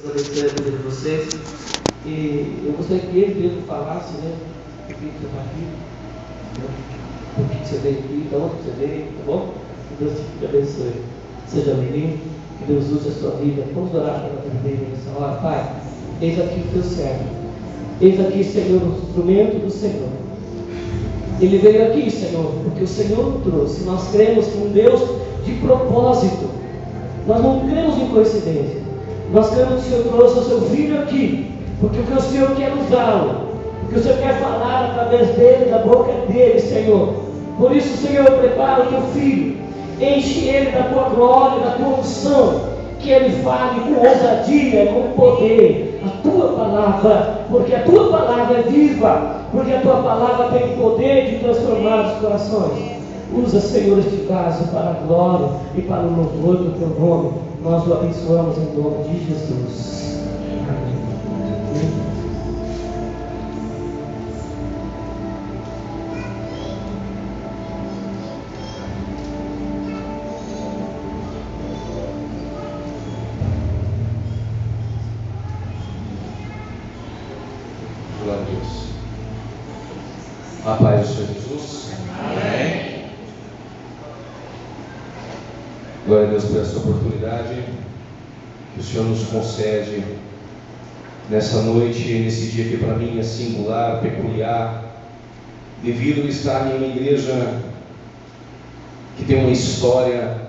abençoe a vida de vocês. E eu gostaria que ele mesmo falasse, né? O que você está aqui, né? Por que você veio aqui, de onde você veio, tá bom? Que Deus te abençoe. Seja bem-vindo, que Deus use a sua vida. Vamos orar pela vida dele nessa hora. Pai, eis aqui o teu servo. Eis aqui, Senhor, o instrumento do Senhor. Ele veio aqui, Senhor, porque o Senhor o trouxe. Nós cremos em um Deus de propósito. Nós não cremos em coincidência. Nós cremos que o Senhor trouxe o seu filho aqui, porque o Senhor quer usá-lo, porque o Senhor quer falar através dele, da boca dele, Senhor. Por isso, Senhor, prepara o teu filho, enche ele da tua glória, da tua unção, que ele fale com ousadia, com poder, a tua palavra, porque a tua palavra é viva, porque a tua palavra tem poder de transformar os corações. Usa, Senhor, este vaso para a glória e para o louvor do teu nome. Nós o abençoamos em nome de Jesus. Amém. Glória a Deus. A paz do Senhor Jesus. Amém. Glória a Deus por essa oportunidade que o Senhor nos concede nessa noite, nesse dia que para mim é singular, peculiar, devido a estar em uma igreja que tem uma história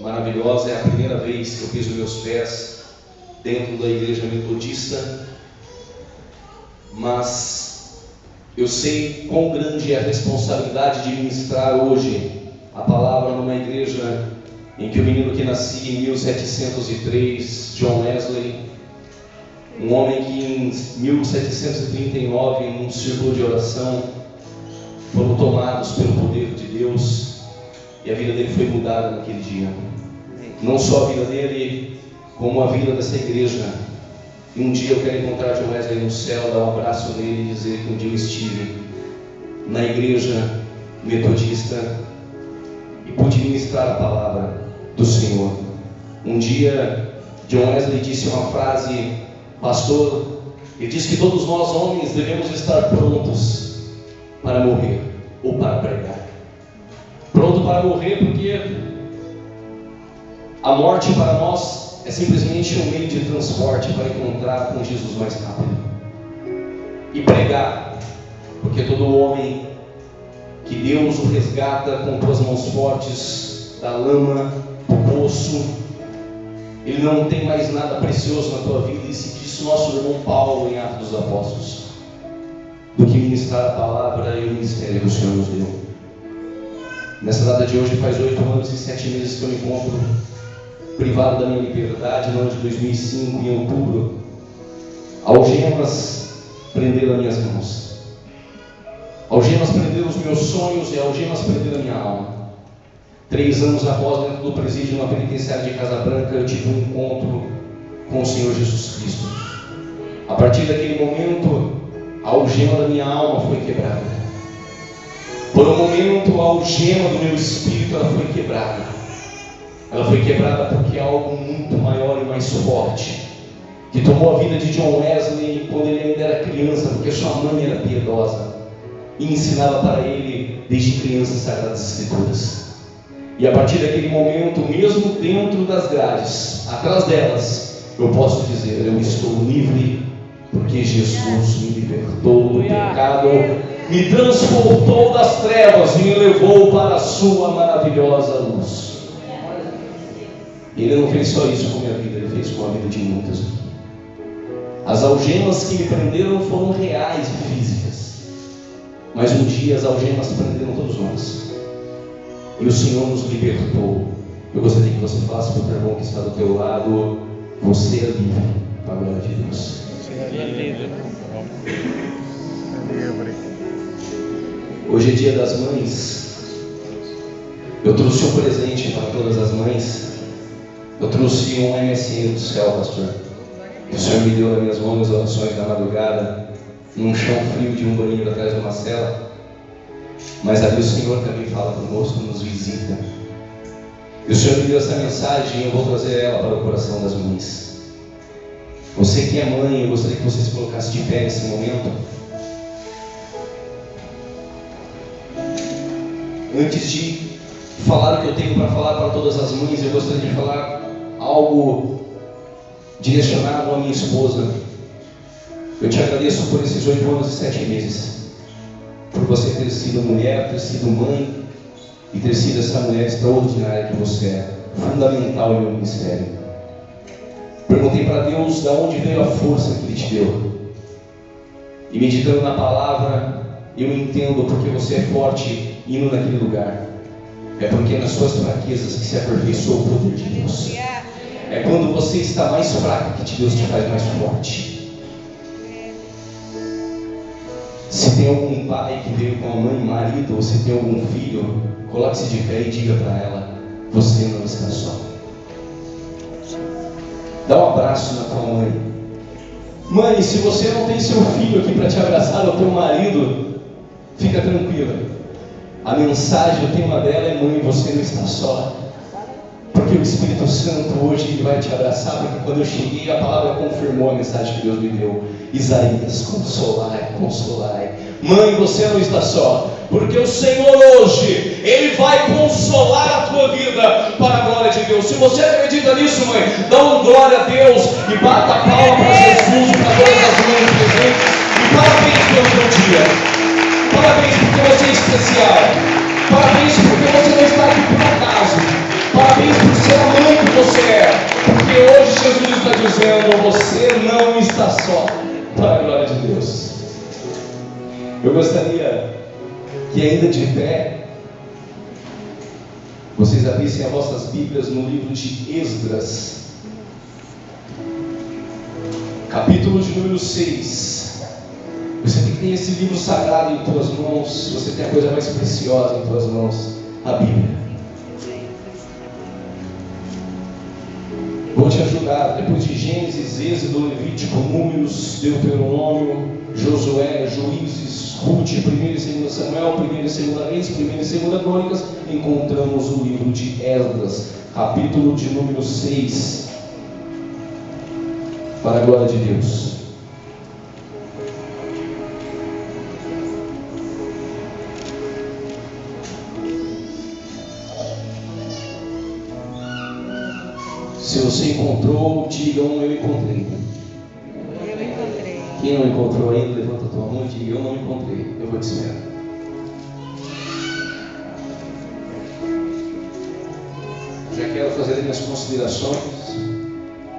maravilhosa. É a primeira vez que eu piso meus pés dentro da igreja metodista, mas eu sei quão grande é a responsabilidade de ministrar hoje a palavra numa igreja em que o menino que nascia em 1703, John Wesley, um homem que em 1739, num círculo de oração, foram tomados pelo poder de Deus e a vida dele foi mudada naquele dia. Não só a vida dele, como a vida dessa igreja. E um dia eu quero encontrar John Wesley no céu, dar um abraço nele e dizer que um dia eu estive na igreja metodista e pude ministrar a palavra do Senhor. Um dia John Wesley disse uma frase: pastor, ele disse que todos nós homens devemos estar prontos para morrer ou para pregar. Pronto para morrer porque a morte para nós é simplesmente um meio de transporte para encontrar com Jesus mais rápido. E pregar, porque todo homem que Deus o resgata com tuas mãos fortes da lama, do poço, ele não tem mais nada precioso na tua vida. E se disse nosso irmão Paulo em Atos dos Apóstolos, do que ministrar a palavra e o ministério que o Senhor nos deu. Nessa data de hoje faz 8 anos e 7 meses que eu me encontro privado da minha liberdade. No ano de 2005, em outubro, algemas prenderam as minhas mãos, algemas prenderam os meus sonhos e algemas prenderam a minha alma. 3 anos após, dentro do presídio, numa penitenciária de Casa Branca, eu tive um encontro com o Senhor Jesus Cristo. A partir daquele momento, a algema da minha alma foi quebrada. Por um momento, a algema do meu espírito, ela foi quebrada. Ela foi quebrada porque algo muito maior e mais forte, que tomou a vida de John Wesley quando ele ainda era criança, porque sua mãe era piedosa e ensinava para ele desde criança as Sagradas Escrituras. E a partir daquele momento, mesmo dentro das grades, atrás delas, eu posso dizer: eu estou livre, porque Jesus me libertou do pecado, me transportou das trevas e me levou para a sua maravilhosa luz. E Ele não fez só isso com a minha vida, Ele fez com a vida de muitas. As algemas que me prenderam foram reais e físicas, mas um dia as algemas prenderam todos nós. E o Senhor nos libertou. Eu gostaria que você falasse para o teu irmão que está do teu lado: você é livre, para a glória de Deus. Você é livre. Hoje é dia das mães. Eu trouxe um presente para todas as mães. Eu trouxe um MSN do céu, pastor, que o Senhor me deu nas minhas mãos, orações da madrugada, num chão frio de um banheiro atrás de uma cela. Mas ali o Senhor também fala conosco, nos visita. E o Senhor me deu essa mensagem e eu vou trazer ela para o coração das mães. Você que é mãe, eu gostaria que você se colocasse de pé nesse momento. Antes de falar o que eu tenho para falar para todas as mães, eu gostaria de falar algo direcionado à minha esposa. Eu te agradeço por esses 8 anos e 7 meses, por você ter sido mulher, ter sido mãe e ter sido essa mulher extraordinária que você é, fundamental em meu ministério. Perguntei para Deus de onde veio a força que Ele te deu, e meditando na palavra, eu entendo porque você é forte indo naquele lugar. É porque é nas suas fraquezas que se aperfeiçoa o poder de Deus. É quando você está mais fraco que Deus te faz mais forte. Se tem algum pai que veio com a mãe, marido, ou se tem algum filho, coloque-se de pé e diga para ela: você não está só. Dá um abraço na tua mãe. Mãe, se você não tem seu filho aqui para te abraçar, ou teu marido, fica tranquila. A mensagem, o tema dela é: mãe, você não está só. Porque o Espírito Santo hoje ele vai te abraçar, porque quando eu cheguei a palavra confirmou a mensagem que Deus me deu. Isaías, consolai, consolai. Mãe, você não está só, porque o Senhor hoje, Ele vai consolar a tua vida para a glória de Deus. Se você acredita nisso, mãe, dá uma glória a Deus e bata a palma para Jesus e para todas as mães presentes. E parabéns pelo teu dia. Parabéns porque você é especial. Parabéns porque você não está aqui por acaso. Parabéns por ser a mãe que você é. Porque hoje Jesus está dizendo: você não está só, para a glória de Deus. Eu gostaria que, ainda de pé, vocês abrissem as vossas Bíblias no livro de Esdras, capítulo de número 6. Você tem que ter esse livro sagrado em tuas mãos. Você tem a coisa mais preciosa em tuas mãos, a Bíblia. Vou te ajudar. Depois de Gênesis, Êxodo, Levítico, Números, Deuteronômio, Josué, Juízes, Ruth, 1 e 2 Samuel, 1 e 2 Reis, 1 e 2 Crônicas, encontramos o livro de Esdras, capítulo de número 6, para a glória de Deus. Se você encontrou, diga eu encontrei. Eu encontrei. Quem não encontrou ainda, levanta a tua mão e diga: eu não encontrei. Eu vou te esperar. Já quero fazer as minhas considerações.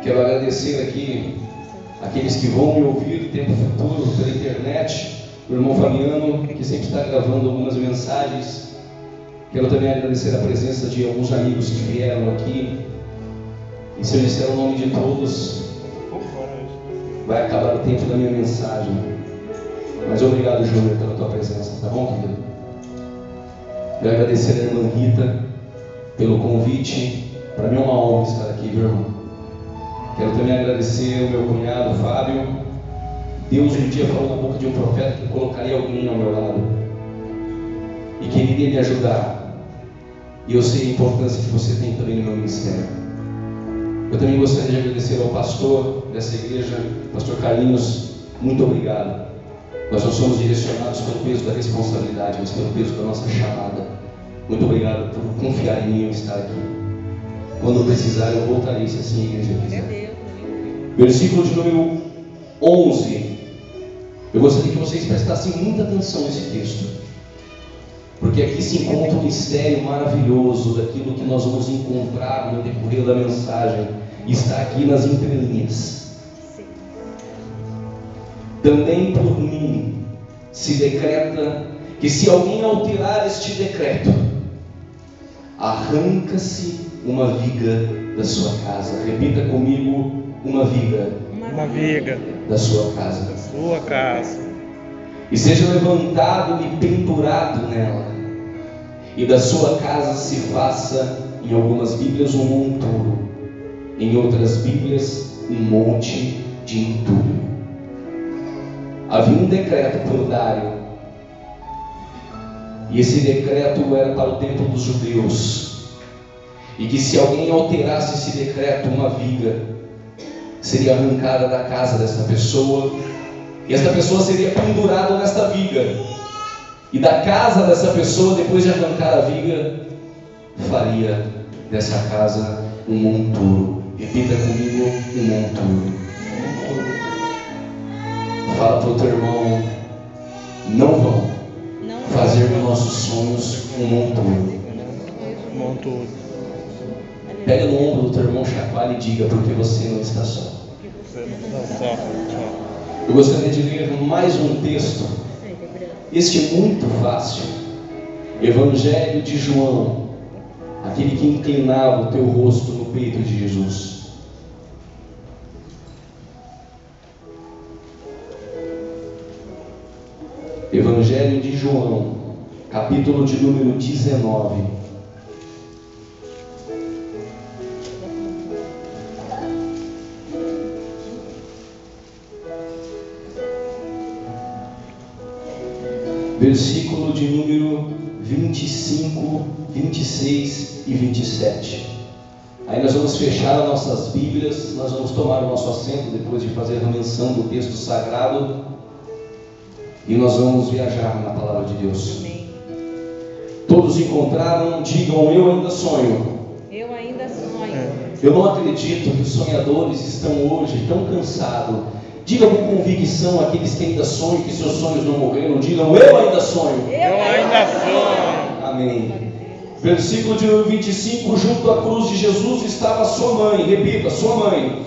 Quero agradecer aqui aqueles que vão me ouvir em tempo futuro pela internet. O irmão Fabiano, que sempre está gravando algumas mensagens. Quero também agradecer a presença de alguns amigos que vieram aqui. E se eu disser o nome de todos, vai acabar o tempo da minha mensagem. Mas obrigado, Júnior, pela tua presença, tá bom, querido? Quero agradecer a irmã Rita pelo convite. Para mim é uma honra estar aqui, meu irmão. Quero também agradecer o meu cunhado, Fábio. Deus um dia falou na boca de um profeta que colocaria alguém ao meu lado e que ele iria me ajudar. E eu sei a importância que você tem também no meu ministério. Eu também gostaria de agradecer ao pastor dessa igreja, pastor Carlinhos. Muito obrigado. Nós não somos direcionados pelo peso da responsabilidade, mas pelo peso da nossa chamada. Muito obrigado por confiar em mim e estar aqui. Quando precisar, eu voltarei, se assim a igreja quiser. Versículo de número 11. Eu gostaria que vocês prestassem muita atenção nesse texto, porque aqui se encontra um mistério maravilhoso daquilo que nós vamos encontrar no decorrer da mensagem. Está aqui nas entrelinhas. Também por mim se decreta que, se alguém alterar este decreto, arranca-se uma viga da sua casa. Repita comigo: uma viga. Uma viga da sua casa. da sua casa. E seja levantado e pendurado nela, e da sua casa se faça, em algumas Bíblias, um monturo, em outras Bíblias, um monte de entulho. Havia um decreto por Dário, e esse decreto era para o tempo dos judeus, e que se alguém alterasse esse decreto, uma viga seria arrancada da casa dessa pessoa, e essa pessoa seria pendurada nesta viga, e da casa dessa pessoa, depois de arrancar a viga, faria dessa casa um monturo. Repita comigo: um monturo. Fala para o teu irmão: não vão fazer dos nossos sonhos um monturo. Monturo. Pega no ombro do teu irmão, chacoalha e diga: porque você não está só. Eu gostaria de ler mais um texto, este muito fácil, Evangelho de João, aquele que inclinava o teu rosto no peito de Jesus. Evangelho de João, capítulo de número 19. Versículo de número 25, 26 e 27. Aí nós vamos fechar as nossas Bíblias, nós vamos tomar o nosso assento depois de fazer a menção do texto sagrado, e nós vamos viajar na palavra de Deus. Amém. Todos encontraram, digam: eu ainda sonho. Eu ainda sonho. Eu não acredito que os sonhadores estão hoje tão cansados. Diga com convicção aqueles que ainda sonham, que seus sonhos não morreram. Digam: eu ainda sonho. Eu ainda sonho. Amém. Versículo de número 25. Junto à cruz de Jesus estava sua mãe. Repita: sua mãe.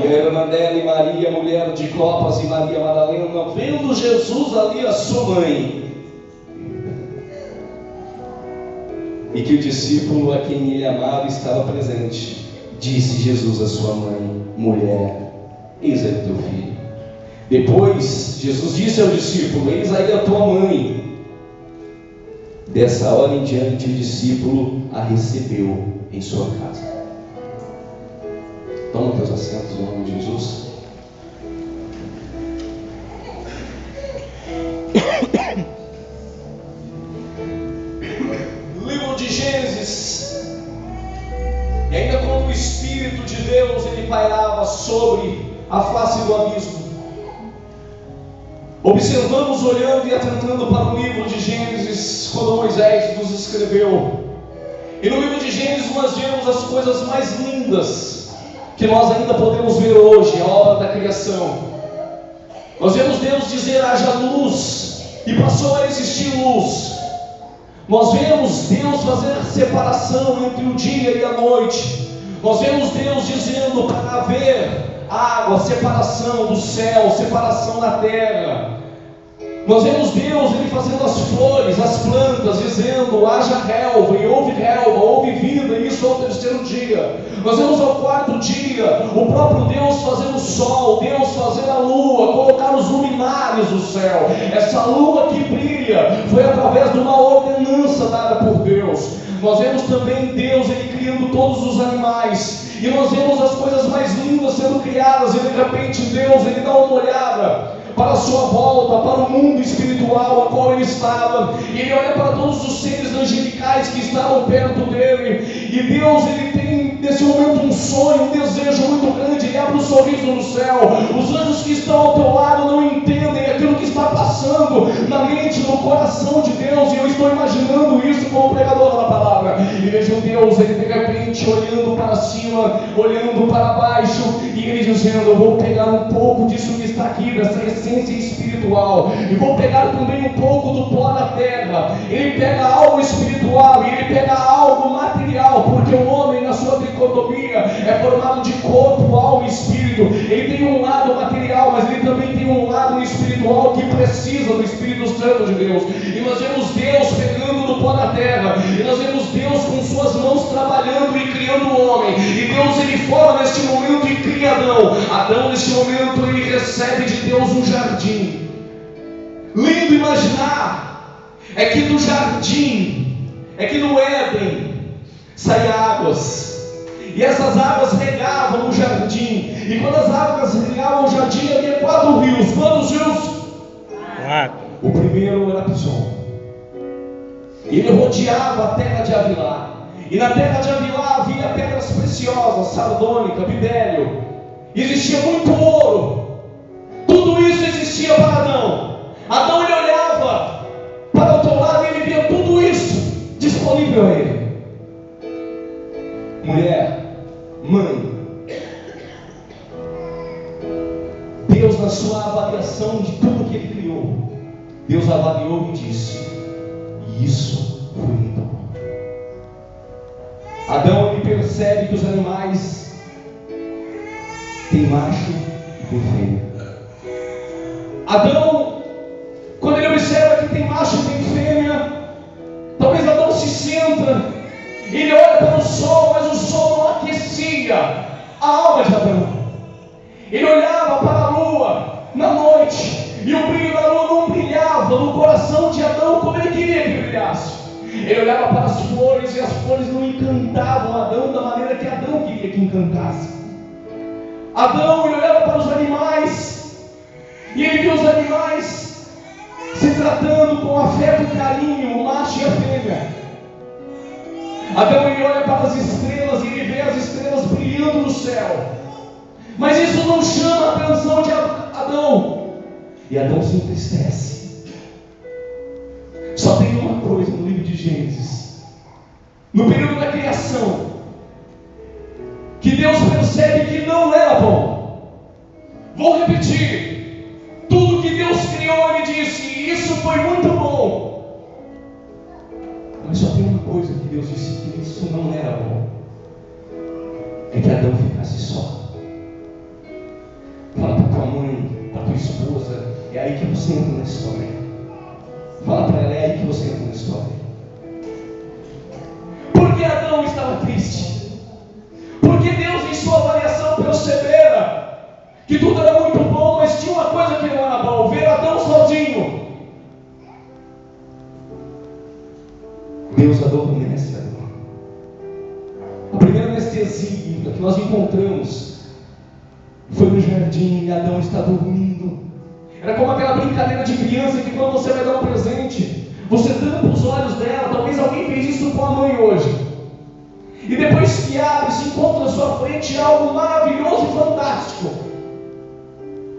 E a irmã dela e Maria, mulher de Clopas, e Maria Madalena. Vendo Jesus ali, a sua mãe, e que o discípulo a quem ele amava estava presente, disse Jesus à sua mãe: mulher, eis aí o teu filho. Depois Jesus disse ao discípulo: eis aí a tua mãe. Dessa hora em diante o discípulo a recebeu em sua casa. Toma teus assentos no nome de Jesus. Livro de Gênesis. E ainda quando o Espírito de Deus ele pairava sobre a face do abismo, observamos, olhando e atentando para o livro de Gênesis, quando Moisés nos escreveu. E no livro de Gênesis nós vemos as coisas mais lindas que nós ainda podemos ver hoje, a obra da criação. Nós vemos Deus dizer: haja luz, e passou a existir luz. Nós vemos Deus fazer separação entre o dia e a noite. Nós vemos Deus dizendo para haver água, separação do céu, separação da terra. Nós vemos Deus ele fazendo as flores, as plantas, dizendo: haja relva, e houve relva, houve vida, e isso ao terceiro dia. Nós vemos ao quarto dia o próprio Deus fazendo o sol, Deus fazendo a lua, colocar os luminares do céu. Essa lua que brilha foi através de uma ordenança dada por Deus. Nós vemos também Deus ele criando todos os animais, e nós vemos as coisas mais lindas sendo criadas, e de repente Deus ele dá uma olhada para a sua volta, para o mundo espiritual a qual ele estava, e ele olha para todos os seres angelicais que estavam perto dele, e Deus ele tem nesse momento um sonho, um desejo muito grande. Ele abre um sorriso no céu. Os anjos que estão ao teu lado não entendem aquilo que está passando na mente, no coração de Deus, e eu estou imaginando isso como pregador da palavra. E vejo Deus ele de repente olhando para cima, olhando para baixo, e ele dizendo: eu vou pegar um pouco disso que está aqui, dessa essência espiritual, e vou pegar também um pouco do pó da terra. Ele pega algo espiritual e ele pega algo material, porque o homem na sua dicotomia é formado de corpo, alma e espírito. Ele tem um lado material, mas ele também tem um lado espiritual que precisa do Espírito Santo de Deus. E nós vemos Deus pegando do pó da terra, e nós vemos Deus com suas mãos trabalhando e criando o homem, e Deus ele forma neste momento e cria Adão. Adão neste momento ele recebe de Deus um jardim. Lindo imaginar é que do jardim, é que no Éden saíam águas, e essas águas regavam o jardim, e quando as águas regavam o jardim havia 4 rios. Quantos rios? 4. O primeiro era Pison, ele rodeava a terra de Avilá, e na terra de Avilá havia pedras preciosas, sardônica, bidélio, existia muito ouro. Tudo isso existia para Adão. Adão, ele olhava para o teu lado e ele via tudo isso disponível a ele. Mulher, mãe, Deus, na sua avaliação de tudo que Ele criou, Deus avaliou e disse: isso foi muito bom. Adão, ele percebe que os animais têm macho e tem fêmea. Adão, quando ele observa que tem macho e tem fêmea, talvez Adão se senta, ele olha para o sol, mas o sol não aquecia a alma de Adão. Ele olhava para a lua na noite, e o brilho da lua não brilhava no coração de Adão como ele queria que brilhasse. Ele olhava para as flores, e as flores não encantavam Adão da maneira que Adão queria que encantasse. Adão, ele olhava para os animais, e ele viu os animais se tratando com afeto e carinho, o macho e a fêmea. Adão, ele olha para as estrelas e ele vê as estrelas brilhando no céu. Mas isso não chama a atenção de Adão. E Adão se entristece. Só tem uma coisa no livro de Gênesis, no período da criação, que Deus percebe que não era bom. Vou repetir. Tudo que Deus criou, Ele disse: isso foi muito bom. Mas só tem uma coisa que Deus disse que isso não era bom: é que Adão ficasse só. Fala para tua mãe, para tua esposa, é aí que você entra na história. Fala para ela, é aí que você entra na história. Por que Adão estava triste? Porque Deus, em sua avaliação, percebera que tudo era muito bom, mas tinha uma coisa que não era bom: ver Adão sozinho. Deus adormece Adão. A primeira anestesia bíblica que nós encontramos foi no jardim, e Adão está dormindo. Era como aquela brincadeira de criança que quando você vai dar um presente, você tampa os olhos dela. Talvez alguém fez isso com a mãe hoje. E depois que abre, se encontra na sua frente algo maravilhoso e fantástico.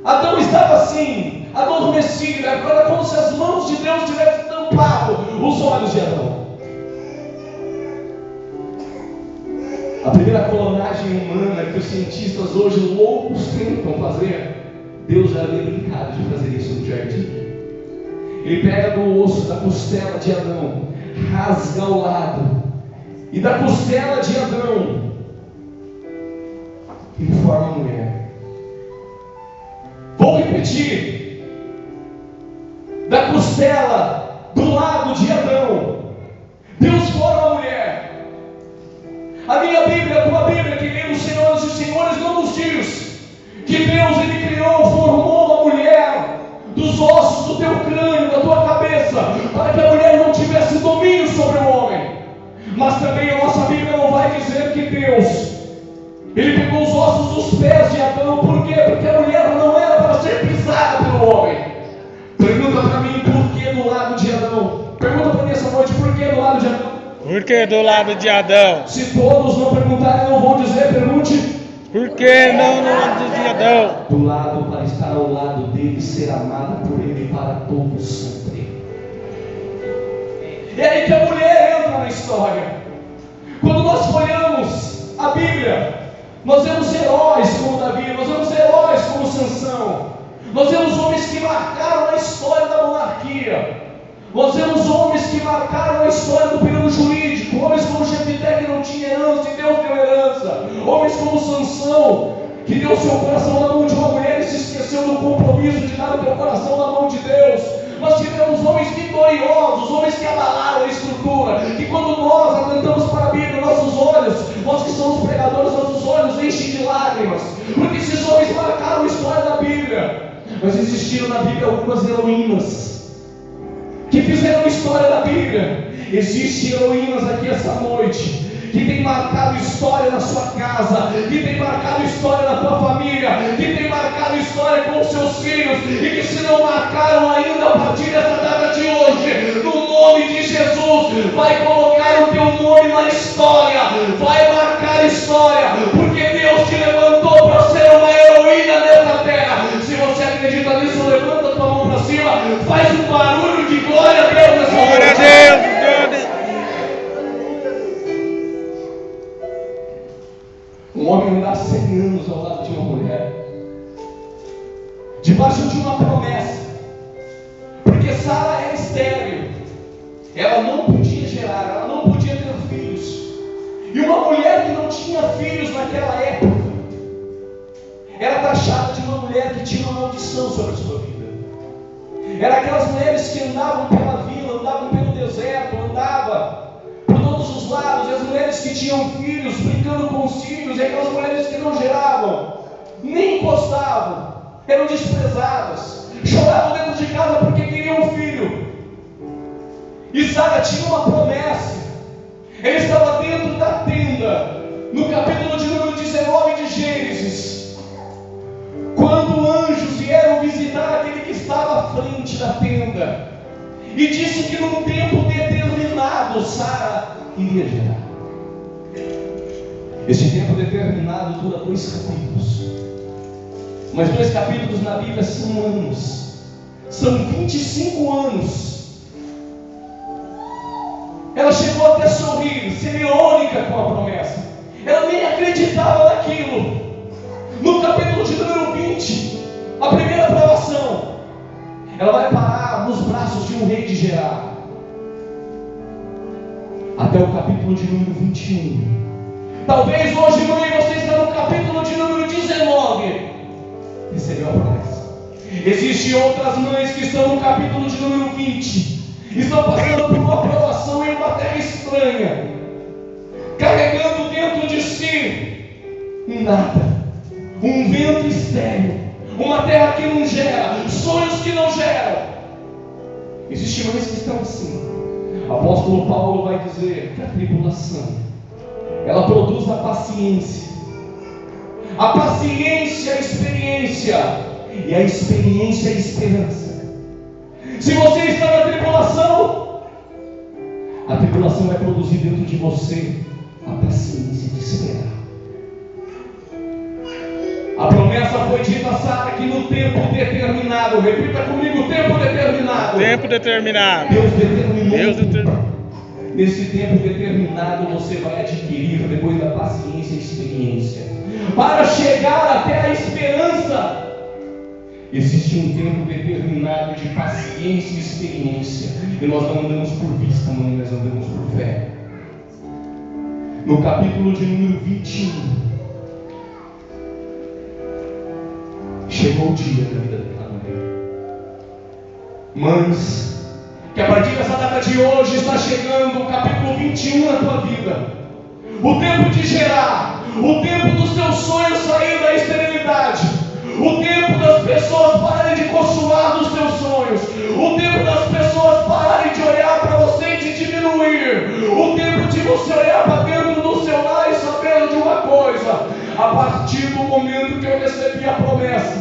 Adão estava assim, adormecido. Era como se as mãos de Deus tivessem tampado os olhos de Adão. A primeira clonagem humana que os cientistas hoje loucos tentam fazer, Deus já havia brincado de fazer isso no jardim. Ele pega do osso da costela de Adão, rasga ao lado, e da costela de Adão ele forma a mulher. Vou repetir: da costela do lado de Adão, Deus forma a mulher. A minha Bíblia, a tua Bíblia, queridos senhores e senhores, não nos diz que Deus, Ele criou, formou uma mulher dos ossos do teu crânio, da tua cabeça, para que a mulher não tivesse domínio sobre o homem. Mas também a nossa Bíblia não vai dizer que Deus, Ele pegou os ossos dos pés de Adão. Por quê? Porque a mulher não era para ser pisada pelo homem. Pergunta para mim, por que do lado de Adão? Pergunta para mim essa noite, por que do lado de Adão? Por que do lado de Adão? Se todos não perguntarem, não vão dizer, pergunte. Por que não no lado de Adão? Do lado, para estar ao lado dele, ser amada por ele para todo sempre. É aí que a mulher entra na história. Quando nós folhamos a Bíblia, nós vemos heróis como Davi, nós vemos heróis como Sansão, nós vemos homens que marcaram a história da monarquia. Nós vemos homens que marcaram a história do período jurídico, homens como Jefité, que não tinha herança e Deus deu herança, homens como Sansão, que deu seu coração na mão de uma mulher e se esqueceu do compromisso de dar o teu coração na mão de Deus. Nós tivemos homens vitoriosos, homens que abalaram a estrutura, que quando nós atentamos para a Bíblia, nossos olhos, nós que somos pregadores, nossos olhos enchem de lágrimas, porque esses homens marcaram a história da Bíblia. Mas existiram na Bíblia algumas heroínas que fizeram a história da Bíblia. Existem heroínas aqui essa noite que tem marcado história na sua casa, que tem marcado história na tua família, que tem marcado história com os seus filhos, e que se não marcaram ainda, a partir dessa data de hoje, no nome de Jesus, vai colocar o teu nome na história, vai marcar a história, porque Deus te levantou para ser uma heroína. debaixo de uma promessa, porque Sara era estéril, ela não podia gerar, ela não podia ter filhos, e uma mulher que não tinha filhos naquela época era taxada de uma mulher que tinha uma maldição sobre a sua vida. Era aquelas mulheres que andavam pela vila, andavam pelo deserto, andavam por todos os lados, e as mulheres que tinham filhos, brincando com os filhos, e aquelas mulheres que não geravam, nem encostavam, eram desprezadas, choravam dentro de casa porque queriam um filho. E Sara tinha uma promessa, ela estava dentro da tenda, no capítulo de número 19 de Gênesis, quando anjos vieram visitar aquele que estava à frente da tenda, e disse que num tempo determinado Sara iria gerar. Esse tempo determinado dura 2 capítulos, mas 2 capítulos na Bíblia são anos, são 25 anos. Ela chegou até a sorrir, ser irônica com a promessa, ela nem acreditava naquilo. No capítulo de número 20, a primeira provação, ela vai parar nos braços de um rei de Gerar. Até o capítulo de número 21. Talvez hoje, mãe, você está no capítulo de número 19. Recebeu a promessa. Existem outras mães que estão no capítulo de número 20. Estão passando por uma provação em uma terra estranha, carregando dentro de si nada. Um vento estéril, uma terra que não gera, sonhos que não geram. Existem mães que estão assim. O apóstolo Paulo vai dizer que a tribulação, ela produz a paciência, a experiência, e a experiência a esperança. Se você está na tribulação, a tribulação vai produzir dentro de você a paciência de esperar. A promessa foi dita a Sara que no tempo determinado, repita comigo, tempo determinado. Tempo determinado. Deus determinou. Deus determinou. Nesse tempo determinado você vai adquirir, depois da paciência e experiência, para chegar até a esperança. Existe um tempo determinado de paciência e experiência, e nós não andamos por vista, mãe, nós andamos por fé. No capítulo de número 21, chegou o dia da vida daquela mulher. Mães, que a partir dessa data de hoje está chegando o capítulo 21 na tua vida. O tempo de gerar, o tempo dos teus sonhos sair da esterilidade, o tempo das pessoas pararem de consular dos teus sonhos, o tempo das pessoas pararem de olhar para você e te diminuir, o tempo de você olhar para dentro do seu lar e saber de uma coisa: a partir do momento que eu recebi a promessa,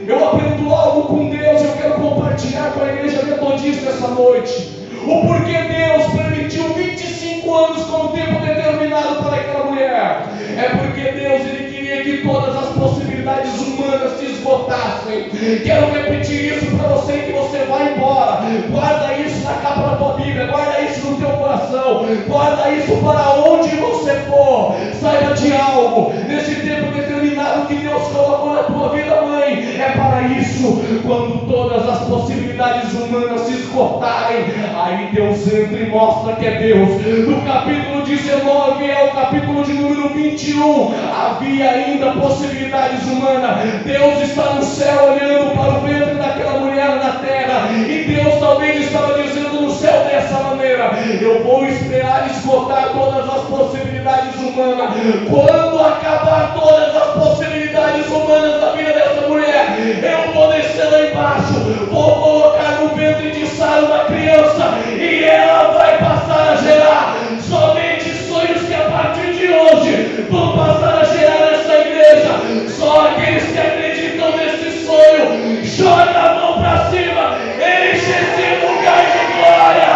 eu aprendo algo com Deus. Eu quero compartilhar com a igreja metodista essa noite o porquê Deus permitiu 25 anos como tempo determinado para aquela mulher. É porque Deus, Ele queria que todas as possibilidades humanas se esgotassem. Quero repetir isso para você, que você vai embora. Guarda isso na capa da tua Bíblia, guarda isso no teu coração, guarda isso para onde você for. Saiba de algo, nesse tempo determinado que Deus colocou na tua vida, mãe, é para isso. Quando todas as possibilidades humanas se esgotarem, aí Deus entra e mostra que é Deus. No capítulo 19 é o capítulo de número 21. Havia ainda possibilidades humanas. Deus está no céu olhando para o ventre daquela mulher na terra, e Deus talvez estava dizendo no céu dessa maneira: eu vou esperar esgotar todas as possibilidades humanas. Quando acabar todas as possibilidades humanas da vida dessa mulher, eu vou descer lá embaixo, vou colocar no ventre de Sara uma criança, e ela vai passar a gerar somente sonhos que a partir de hoje vão passar a gerar nessa igreja. Só aqueles que acreditam nesse sonho, joga a mão para cima, enche esse lugar de glória.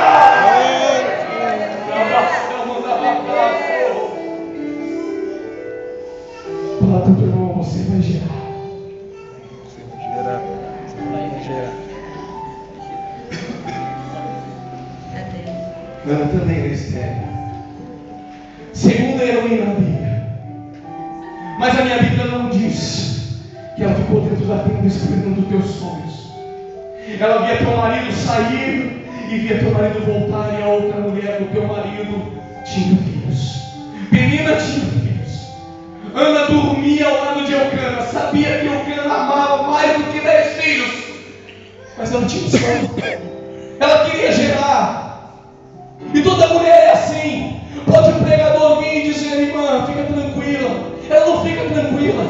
Fala para o teu irmão: você vai gerar. Ana também era estéril, segunda heroína da Bíblia, mas a minha Bíblia não diz que ela ficou dentro batendo, esperando os teus sonhos. Ela via teu marido sair e via teu marido voltar, e a outra mulher do teu marido tinha filhos. Penina tinha filhos. Ana dormia ao lado de Eucana, sabia que Eucana amava mais do que 10 filhos, mas ela tinha um sonho. Ela queria gerar. E toda mulher é assim. Pode o pregador vir e dizer: irmã, fica tranquila. Ela não fica tranquila.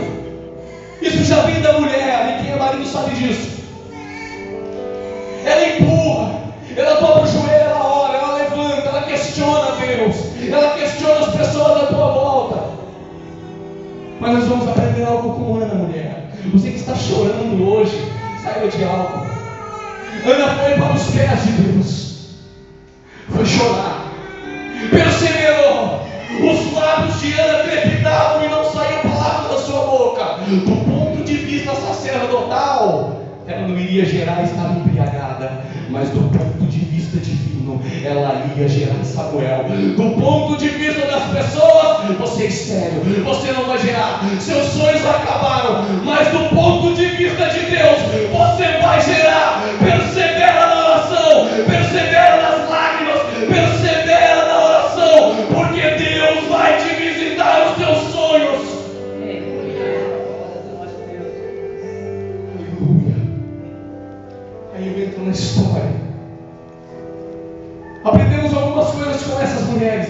Isso já vem da mulher, e quem é marido sabe disso. Ela empurra, ela dobra o joelho, ela ora, ela levanta, ela questiona Deus, ela questiona as pessoas à tua volta. Mas nós vamos aprender algo com Ana, mulher. Você que está chorando hoje, saiba de algo. Ana foi para os pés de Deus, foi chorar, perseverou. Os lábios de Ana trepidavam e não saíam palavras da sua boca. Do ponto de vista sacerdotal, ela não iria gerar, estava embriagada. Mas do ponto de vista divino, ela ia gerar Samuel. Do ponto de vista das pessoas, você é estéril, você não vai gerar, seus sonhos acabaram. Mas do ponto de vista de Deus, você vai gerar. Persevera na oração, persevera nas lágrimas, persevera na oração, porque Deus vai te visitar os teus sonhos. Aí eu entro na história. Aprendemos algumas coisas com essas mulheres.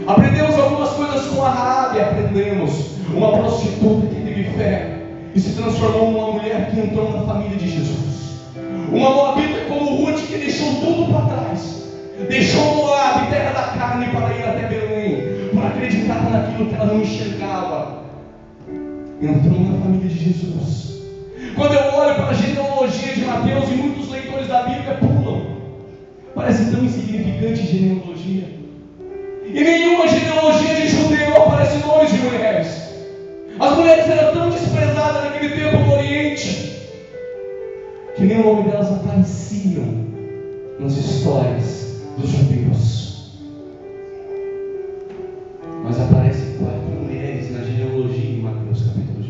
Aprendemos algumas coisas com a Raabe. Aprendemos uma prostituta que teve fé e se transformou numa mulher que entrou na família de Jesus. Uma moabita como Ruth, que deixou tudo para trás, deixou Moab, terra da carne, para ir até Belém, por acreditar naquilo que ela não enxergava. Entrou na família de Jesus. Quando eu olho para a genealogia de Mateus, e muitos leitores da Bíblia pulam, parece tão insignificante genealogia. E nenhuma genealogia de judeu aparece nomes de mulheres. As mulheres eram tão desprezadas naquele tempo no Oriente, que nem o nome delas apareciam nas histórias dos judeus. Mas aparecem 4 mulheres na genealogia em Mateus capítulo 1.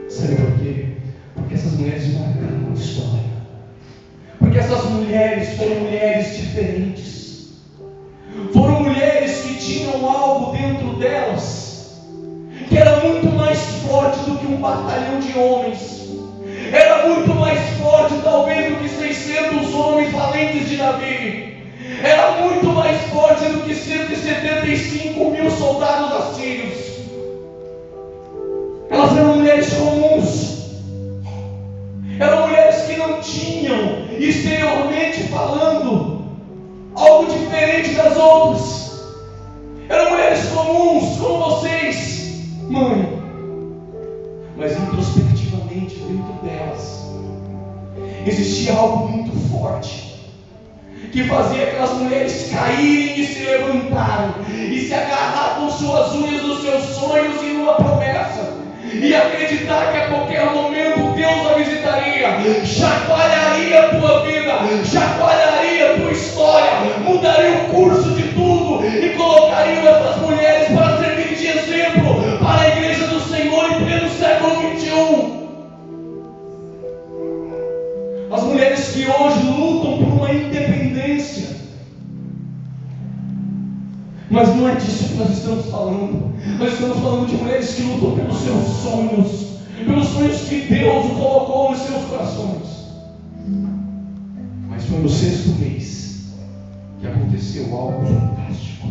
Sabe por quê? Porque essas mulheres marcaram a história. Porque essas mulheres foram mulheres diferentes. Foram mulheres que tinham algo dentro delas que era muito mais forte do que um batalhão de homens. Era muito mais forte talvez do que 600 homens valentes de Davi. Era muito mais forte do que 175 mil soldados assírios. Elas eram mulheres comuns. Eram mulheres que não tinham, exteriormente falando, algo diferente das outras. Eram mulheres comuns, como vocês, mãe. Mas introspectivamente, dentro delas, existia algo muito forte, que fazia aquelas mulheres caírem e se levantarem, e se agarrar com suas unhas nos seus sonhos e numa promessa, e acreditar que a qualquer momento Deus a visitaria, chacoalharia a tua vida, chacoalharia a tua história, mudaria o curso de tudo, e colocaria essas mulheres para servir de exemplo para a igreja do Senhor em pleno século 21. As mulheres que hoje lutam por uma independência. Mas não é disso que nós estamos falando. Nós estamos falando de mulheres que lutam pelos seus sonhos, pelos sonhos que Deus colocou nos seus corações. Mas foi no 6º mês que aconteceu algo fantástico.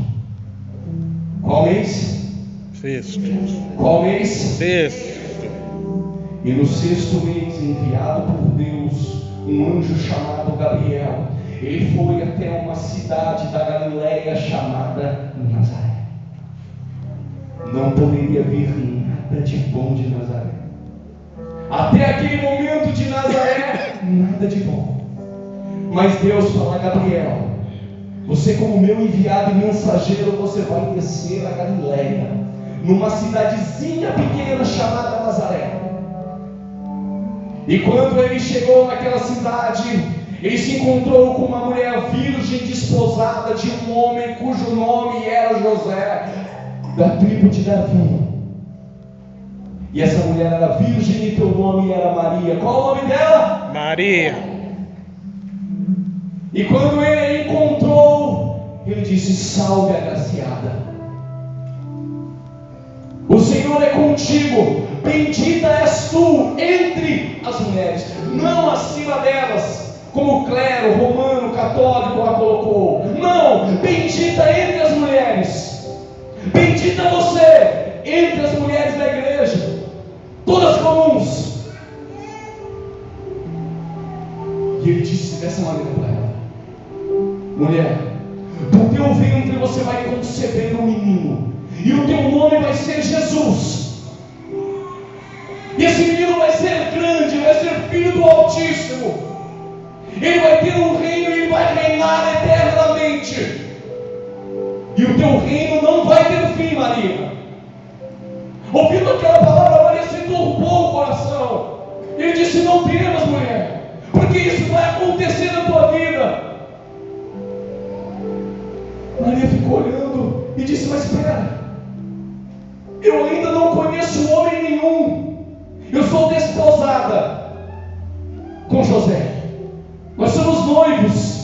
Qual mês? Sexto. Qual mês? Sexto. E no 6º mês, enviado por Deus, um anjo chamado Gabriel, ele foi até uma cidade da Galileia chamada Nazaré. Não poderia vir nada de bom de Nazaré. Até aquele momento de Nazaré, nada de bom. Mas Deus fala: Gabriel, você como meu enviado e mensageiro, você vai descer a Galileia, numa cidadezinha pequena chamada Nazaré. E quando ele chegou naquela cidade, ele se encontrou com uma mulher virgem desposada de um homem cujo nome era José, da tribo de Davi. E essa mulher era virgem e teu nome era Maria. Qual o nome dela? Maria. E quando ele a encontrou, ele disse: salve, agraciada. O Senhor é contigo, bendita és tu entre as mulheres, não acima delas, como o clero romano católico a colocou. Não, bendita entre as mulheres. Bendita você entre as mulheres da igreja, todas comuns. E ele disse dessa maneira para ela: mulher, do teu ventre você vai conceber um menino, e o teu nome vai ser Jesus. E esse menino vai ser grande, vai ser filho do Altíssimo. Ele vai ter um reino e ele vai reinar eternamente. E o teu reino não vai ter fim, Maria. Ouvindo aquela palavra, Maria se turbou o coração. Ele disse: não temas, mulher, porque isso vai acontecer na tua vida. Maria ficou olhando e disse: mas espera, eu ainda não conheço homem nenhum. Eu sou desposada com José. Nós somos noivos.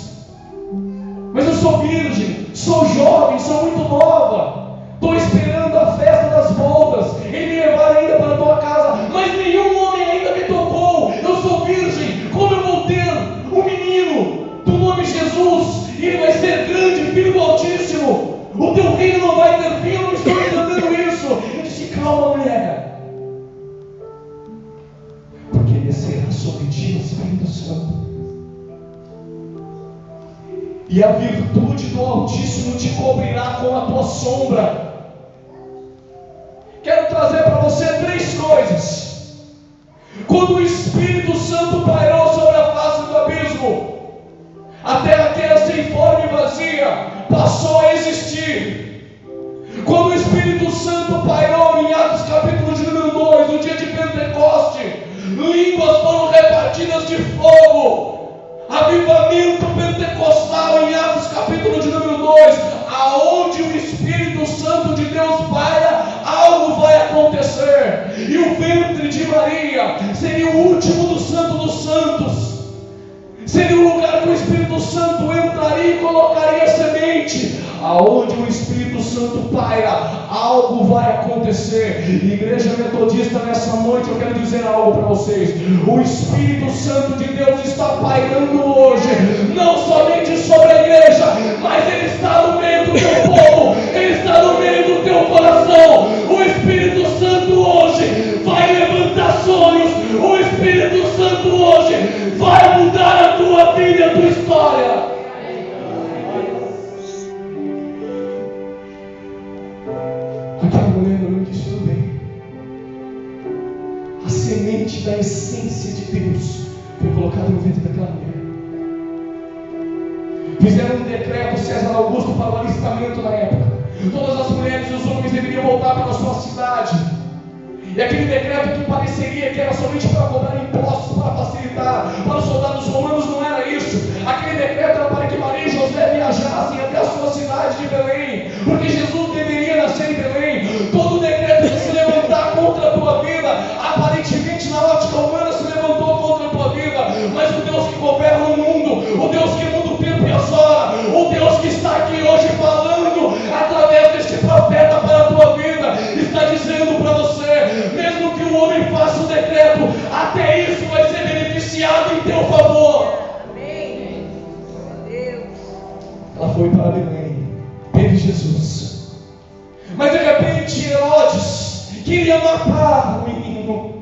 Mas eu sou virgem, sou jovem, sou muito nova. Estou esperando a festa das bodas. Ele me levar ainda para a tua casa. Mas nenhum homem ainda me tocou. Eu sou virgem. Como eu vou ter um menino do nome Jesus? E ele vai ser grande, filho do Altíssimo. O teu reino não vai ter fim. Eu não estou entendendo isso. Eu disse: calma, mulher, porque descerá sobre ti o Espírito Santo, e a virtude do Altíssimo te cobrirá com a tua sombra. Quero trazer para você 3 coisas. Quando o Espírito Santo pairou sobre a face do abismo, a terra que era sem forma e vazia passou a existir. Quando o Espírito Santo pairou em Atos capítulo de número 2, no dia de Pentecoste, línguas foram repartidas de fogo. Avivamento pentecostal em Atos capítulo de número 2, aonde o Espírito Santo de Deus paira, algo vai acontecer. E o ventre de Maria seria o último do Santo dos Santos. Seria o lugar que o Espírito Santo entraria e colocaria a semente. Aonde o Espírito Santo paira, algo vai acontecer. Igreja Metodista, nessa noite eu quero dizer algo para vocês. O Espírito Santo de Deus está pairando hoje, não somente sobre a igreja, mas Ele está no meio do teu povo, Ele está no meio do teu coração. O Espírito Santo hoje vai levantar sonhos. O Espírito Santo hoje vai mudar a tua vida e a tua história. Aquela mulher olhou e disse: tudo bem. A semente da essência de Deus foi colocada no ventre daquela mulher. Fizeram um decreto, César Augusto, para o alistamento na época. Todas as mulheres e os homens deveriam voltar para a sua cidade. E aquele decreto que pareceria que era somente para cobrar impostos, para facilitar para os soldados romanos, não era isso. Aquele decreto era para que Maria e José viajassem até a sua cidade de Belém, porque Jesus deveria nascer em Belém. Todo decreto que se levantar contra a tua vida, aparentemente na ótica humana se levantou contra a tua vida, mas o Deus que governa o mundo, o Deus que muda o tempo e as horas, o Deus que está aqui hoje falando através deste profeta para a tua vida, está dizendo para você: mesmo que o homem faça o decreto, até isso vai ser beneficiado em teu favor. Amém. Deus. Ela foi para Belém, teve Jesus, mas de repente Herodes queria matar o menino.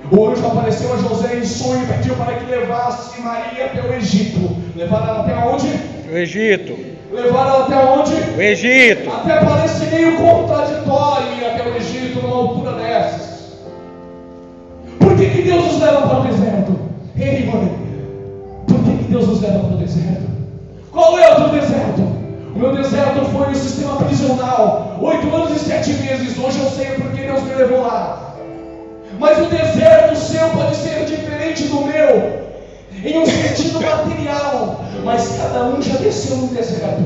O anjo apareceu a José em sonho e pediu para que levasse Maria até o Egito. Levaram ela até onde? O Egito. Levaram ela até onde? O Egito. Até parece meio contraditório ir até o Egito numa altura dessas. Por que Deus nos leva para o deserto? Ei, mãe, por que Deus nos leva para o deserto? Qual é o teu deserto? O meu deserto foi no sistema prisional, 8 anos e 7 meses. Hoje eu sei porque Deus me levou lá. Mas o deserto seu pode ser diferente do meu, em um sentido material, mas cada um já desceu no deserto.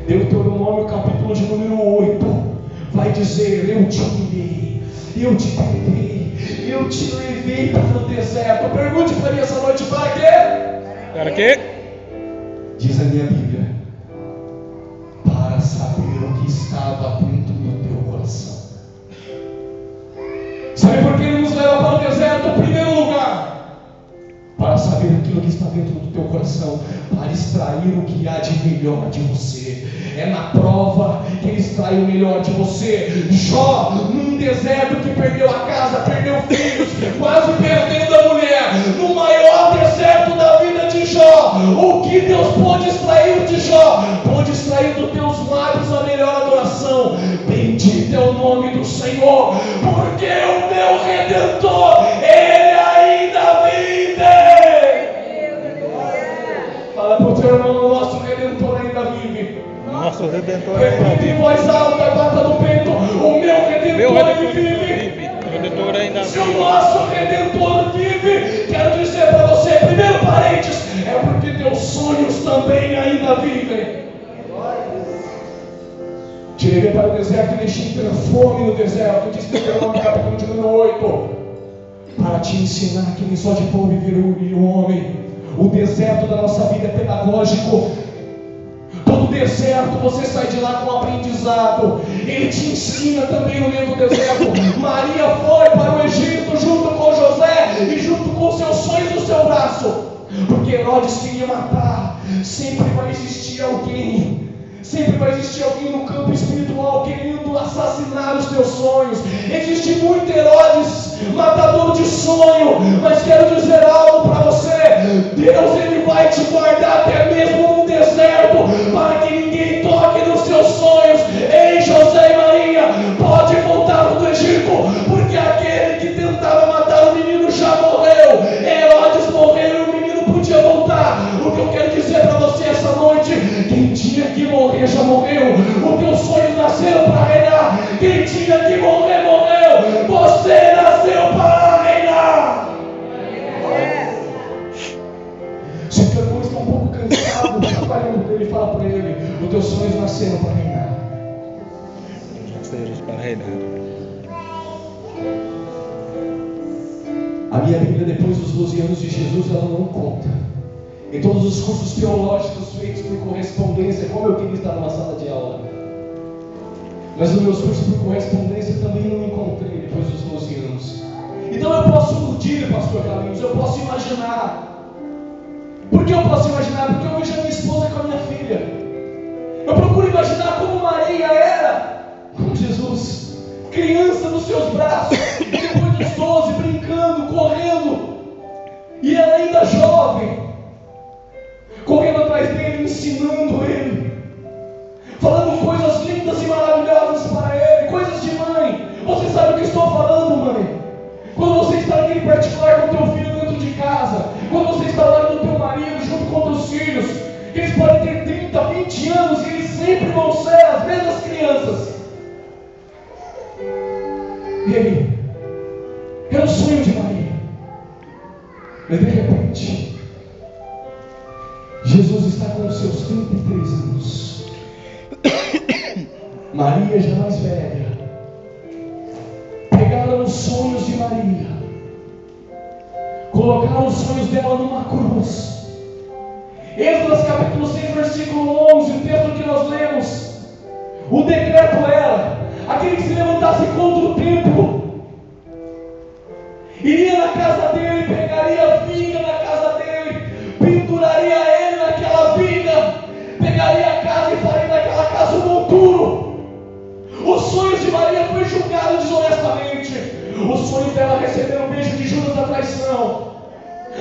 Deuteronômio capítulo de número 8 vai dizer: eu te humilhei, eu te tentei, eu te levei para o deserto. Pergunte para mim essa noite: para quê? Para quê? Diz a minha Bíblia: para saber o que estava dentro do teu coração. Sabe por que Ele nos leva para o deserto? Em primeiro lugar, para saber aquilo que está dentro do teu coração, para extrair o que há de melhor de você. É na prova que Ele extrai o melhor de você. Jó, num deserto que perdeu a casa, perdeu filhos, quase perdendo a mulher, no maior deserto da vida de Jó, o que Deus pôde extrair de Jó? Pôde extrair dos teus lábios a melhor adoração. Bendito é o nome do Senhor, porque o meu Redentor, Ele ainda vive. Fala para o teu irmão: o nosso Redentor ainda vive. Nosso Redentor ainda Repita em vive. voz alta, bata no peito: o meu Redentor ele vive. O Redentor ainda Se o vive. nosso Redentor vive, quero dizer para você, primeiro parênteses, é porque teus sonhos também ainda vivem. Te levei para o deserto e deixei ter fome no deserto, diz Deuteronômio capítulo de número 8, para te ensinar que nem só de pão vive o homem. O deserto da nossa vida é pedagógico. Todo deserto você sai de lá com aprendizado. Ele te ensina também no meio do deserto. Maria foi para o Egito junto com José e junto com seus sonhos no seu braço, porque Herodes queria matar. Sempre vai existir alguém, sempre vai existir alguém no campo espiritual querendo assassinar os teus sonhos. Existe muito Herodes, matador de sonho, mas quero dizer algo para você: Deus ele vai te guardar até mesmo no deserto, para que ninguém toque nos seus sonhos. Ei, José e Maria, pode voltar para o Egito, porque aquele que tentava matar o menino já morreu. Herodes morreu e o menino podia voltar. O que eu quero dizer para você essa noite: quem tinha que morrer já morreu. Os teus sonhos nasceram para reinar. Quem tinha que morrer, morreu. Você nasceu para reinar. Se o teu irmão está um pouco cansado, trabalhando para ele, fala para ele: os teus sonhos nasceram para reinar. Nasceram para reinar. A minha Bíblia, depois dos 12 anos de Jesus, ela não conta. Em todos os cursos teológicos feitos por correspondência, como eu queria estar numa sala de aula, mas nos meus cursos por correspondência também não encontrei depois dos 12 anos. Então eu posso iludir, pastor Carlinhos, eu posso imaginar. Por que eu posso imaginar? Porque eu vejo a minha esposa com a minha filha. Eu procuro imaginar como Maria era com Jesus, criança nos seus braços, depois dos 12, brincando, correndo, e ela ainda jovem, correndo atrás dele, ensinando ele, falando coisas lindas e maravilhosas para ele, coisas de mãe. Você sabe o que estou falando, mãe? Quando você está naquele particular com o teu filho dentro de casa, quando você está lá com o teu marido junto com os teus filhos, eles podem ter 30, 20 anos e eles sempre vão ser as mesmas crianças. Ele era o sonho de Maria, mas de repente Jesus está com os seus 33 anos. Maria já mais velha. Pegaram os sonhos de Maria, colocaram os sonhos dela numa cruz. Êxodo capítulo 6, versículo 11, o texto que nós lemos. O decreto era: aquele que se levantasse contra o templo iria na casa dele, pegaria a viga na casa dele, penduraria ele naquela viga, pegaria a casa e faria naquela casa um monturo. Os sonhos de Maria foi julgado desonestamente. Os sonhos dela receberam o beijo de Judas da traição,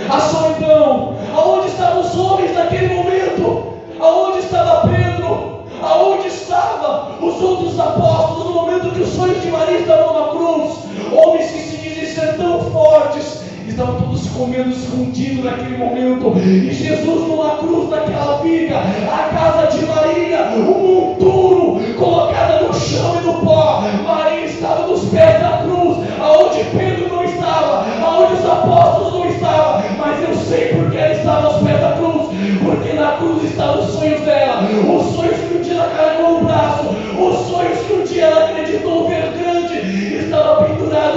a solidão. Aonde estavam os homens naquele momento? Aonde estava Pedro? Aonde estavam os outros apóstolos no momento que os sonhos de Maria estavam na cruz? Homens que se dizem ser tão fortes, estavam todos comendo escondido naquele momento. E Jesus numa cruz, naquela viga, a casa de Maria, um monturo colocada no chão e no pó. Maria estava nos pés da cruz, aonde Pedro não estava, aonde os apóstolos não estavam. Mas eu sei porque ela estava aos pés da cruz, porque na cruz estavam os sonhos dela, os sonhos que um dia ela carregou no braço, os sonhos que um dia ela acreditou ver grande, estava pendurado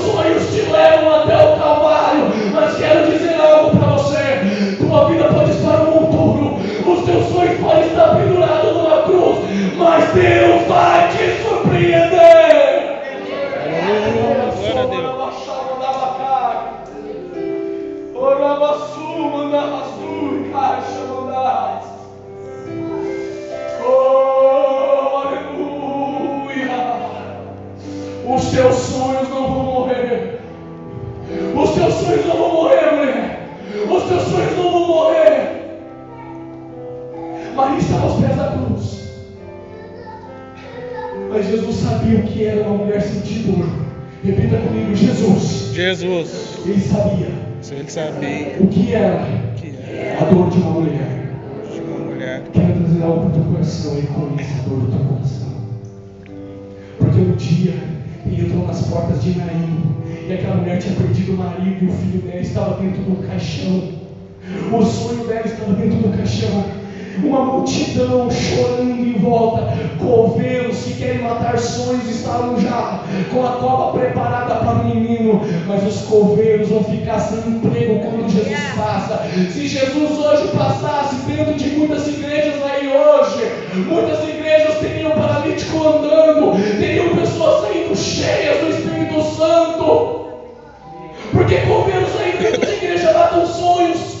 sonhos te levam até o Calvário, mas quero dizer algo para você: tua vida pode estar no monturo, os teus sonhos podem estar pendurados numa cruz, mas Deus vai te surpreender. Glória a Deus. Oh, aleluia. Os teus sonhos não vão morrer. Os teus sonhos não vão morrer, mulher. Os teus sonhos não vão morrer. Maria estava aos pés da cruz, mas Jesus sabia o que era uma mulher sentir dor. Repita comigo: Jesus. Jesus. Ele sabia. Ele sabia O que era a dor de uma mulher. de uma mulher. Quero trazer algo para o teu coração. Ele conhece a dor do teu coração. Porque um dia ele entrou nas portas de Naim, e aquela mulher tinha perdido o marido, e o filho dela estava dentro do caixão. O sonho dela estava dentro do caixão. Uma multidão chorando em volta. Coveiros que querem matar sonhos estavam já com a cova preparada para o menino. Mas os coveiros vão ficar sem emprego quando Jesus passa. Se Jesus hoje passasse dentro de muitas igrejas aí hoje, muitas igrejas teriam paralítico andando, teriam pessoas saindo cheias do Espírito Santo. Porque coveiros aí dentro de igreja matam sonhos.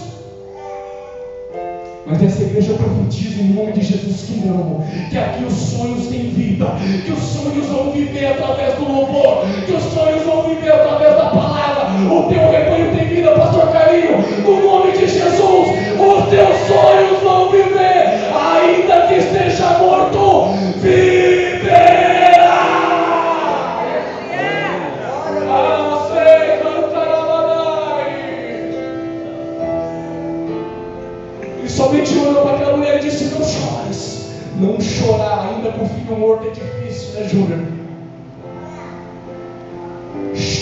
Mas essa igreja eu profetizo em nome de Jesus que não, que aqui os sonhos têm vida, que os sonhos vão viver através do louvor, que os sonhos vão viver através da palavra. O teu rebanho tem vida, pastor Carinho, no nome de Jesus. Os teus sonhos vão viver, ainda que esteja morto, viverá. Somente olhou para aquela mulher e disse: não chores. Não chorar ainda com o filho morto é difícil, né, Júnior?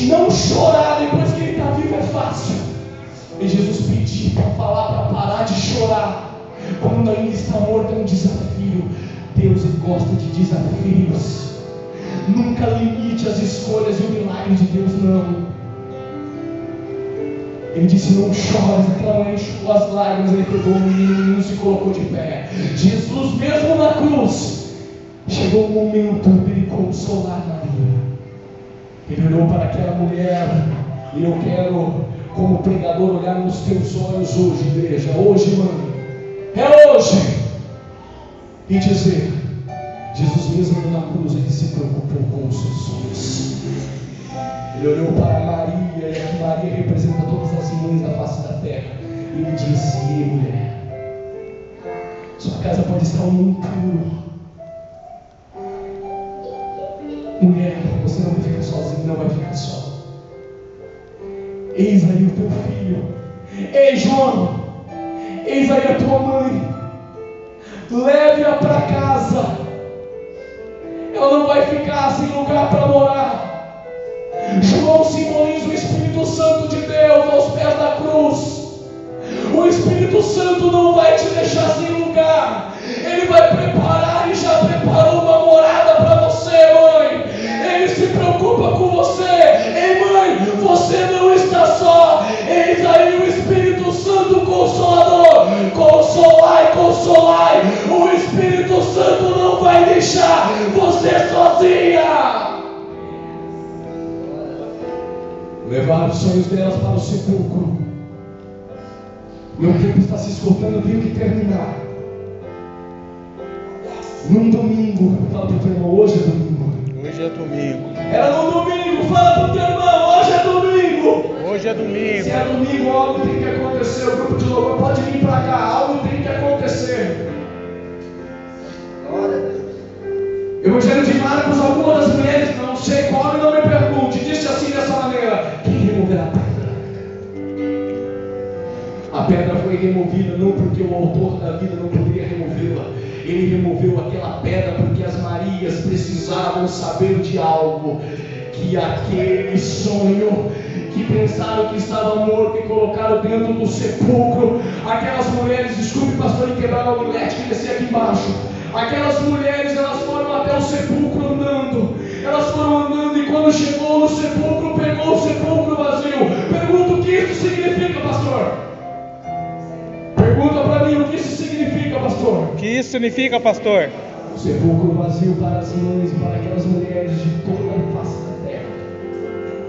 Não chorar depois que ele está vivo é fácil. E Jesus pediu para falar, para parar de chorar. Quando ainda está morto é um desafio. Deus gosta de desafios. Nunca limite as escolhas e o milagre de Deus, não. Ele disse: não chores. Aquela mãe enxugou as lágrimas. Ele pegou o menino se colocou de pé. Jesus, mesmo na cruz, chegou o momento dele consolar Maria. Ele olhou para aquela mulher. E eu quero, como pregador, olhar nos teus olhos hoje, igreja. Hoje, mãe. É hoje. E dizer: Jesus, mesmo na cruz, ele se preocupou com os seus sonhos. Ele olhou para Maria, e aqui Maria representa todas as mães da face da terra. E ele disse: ei, mulher, sua casa pode estar um monturo. Mulher, você não vai ficar sozinha, não vai ficar só. Eis aí o teu filho. Ei, João, eis aí a tua mãe. Leve-a para casa. Ela não vai ficar sem lugar para morar. João simboliza o Espírito Santo de Deus aos pés da cruz. O Espírito Santo não vai te deixar sem lugar. Ele vai preparar e já preparou uma morada para você, mãe. Ele se preocupa com você. Ei, mãe, você não está só. Eis aí o Espírito Santo Consolador. Consolai, consolai. O Espírito Santo não vai deixar você sozinha. Levaram os sonhos delas para o sepulcro. Meu tempo está se esgotando, eu tenho que terminar. Num domingo, fala para o teu irmão: hoje é domingo. Hoje é domingo. Era no domingo, fala para o teu irmão: hoje é domingo. Hoje é domingo. Se é domingo, algo tem que acontecer. O grupo de louvor pode vir para cá, algo tem que acontecer. Evangelho de Marcos, algumas das mulheres, não sei qual, e não me pergunte, disse assim dessa maneira: quem removerá a pedra? A pedra foi removida não porque o autor da vida não poderia removê-la. Ele removeu aquela pedra porque as Marias precisavam saber de algo. Que aquele sonho que pensaram que estava morto e colocaram dentro do sepulcro, aquelas mulheres, desculpe pastor, em quebrar a omelete que descia aqui embaixo. Aquelas mulheres, elas foram até o sepulcro andando. Elas foram andando e quando chegou no sepulcro, pegou ficou o sepulcro vazio. Pergunta o que isso significa, pastor. Pergunta para mim o que isso significa, pastor. O que isso significa, pastor? O sepulcro vazio para as mães e para aquelas mulheres de toda a face da terra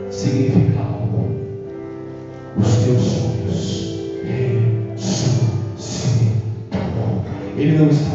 significa algo. Os teus sonhos ressuscitam. Ele não está